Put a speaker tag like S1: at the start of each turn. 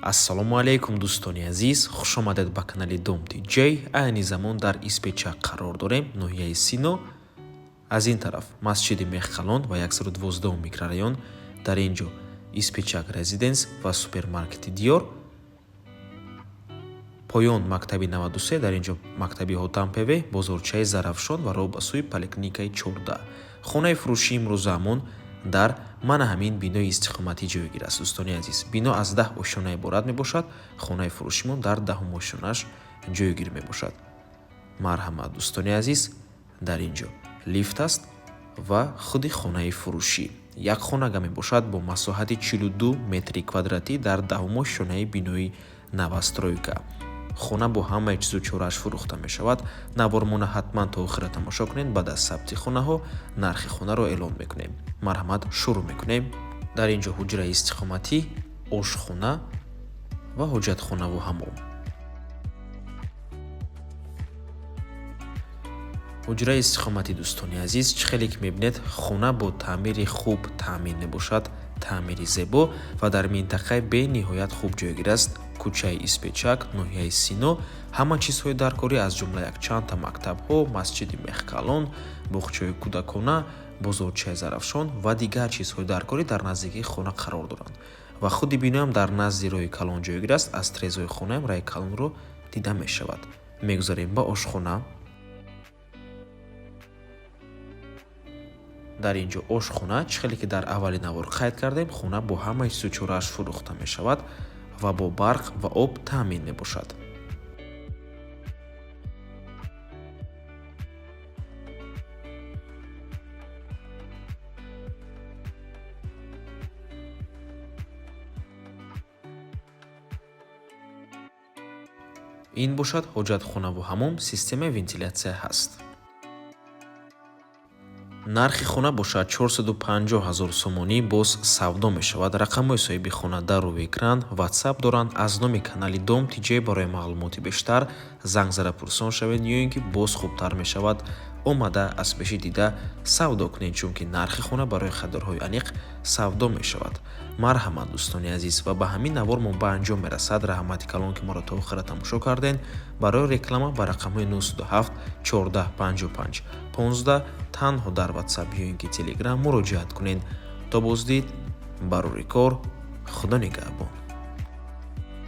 S1: ассалому алайкум дӯстони азиз, хушомадед ба канали Dom DJ. Айни замон дар Испечак қарор дорем, ноҳияи Сино. Аз ин тараф масҷиди Мехқалон ва 112 микрорайон, дар ин ҷо Испечак резиденс ва супермаркети Диёр. Поён мактаби 93, дар ин ҷо мактаби Ҳотампеве, бозорчаи Зарафшон ва роҳ ба сӯи поликлиникаи 14. Хонаи фурӯшии имрӯзаамон дар мана ҳамин бинои истиқоматӣ ҷойгир аст. Дӯстони азиз, бино аз 10 ошона иборат мебошад. Хонаи фурӯшимон дар 10-ум ошонааш ҷойгир мебошад. Марҳамат дӯстони азиз, дар ин ҷо лифт аст ва худи хонаи фурӯшӣ. Як хонага мебошад бо масоҳати 42 метри квадратӣ дар 10-ум ошонаи бинои навастройка. хона бо ҳамаи чизу чорааш фурӯхта мешавад. Навормона ҳатман то охира тамошо кунед. Баъд аз сабти хонаҳо нархи хонаро эълон мекунем. Марҳамат, шурӯъ мекунем. дар ин ҷо ҳуҷраи истиқоматӣ, ошхона ва ҳоҷатхонаву ҳаммом. ҳуҷраи истиқоматӣ дӯстони азиз, чӣ хеле ки мебинед, хона бо таъмири хуб таъмин мебошад, таъмири зебо ва дар минтақаи бениҳоят хуб ҷойгир аст. кӯчаи Испечак, ноҳияи Сино, ҳама чизҳои даркорӣ аз ҷумла якчандта мактабҳо, масҷиди Мехқалон, боғчаи кӯдакона, бозорчаи Зарафшон ва дигар чизҳои даркорӣ дар наздикии хона қарор доранд. Ва худи биноам дар назди роҳи калон ҷойгир аст. Аз трезои хонаам раҳи калонро дида мешавад. мегузарем ба ошхона. дар ин ҷо ошхона, чӣ хеле ки дар аввали навор қайд кардем, хона бо ҳамаи чизу чорааш фурӯхта мешавад ва бо барқ ва об таъмин мебошад. ин бошад ҳоҷатхонаву ҳаммом, системаи вентилятсия ҳаст. нархи хона бошад 450 000 сомонӣ, боз савдо мешавад. рақамҳои соҳиби хона дар рӯи экран WhatsApp доранд. аз номи канали Dom DJ барои маълумоти бештар занг зада пурсон шавед, ё ин ки боз хубтар мешавад омада аз пеши дида савдо кунед, чунки нархи хона барои харидорҳои аниқ савдо мешавад. марҳамат дӯстони азиз, ва ба ҳамин навор мо ба анҷом мерасад. раҳмати калон ки моро то охира тамошо кардем. барои реклама ба рақамҳои 927 14 55 15 танҳо дар WhatsApp ё ин ки Telegram муроҷиат кунед. то боздид, барори кор, худо нигаҳбон.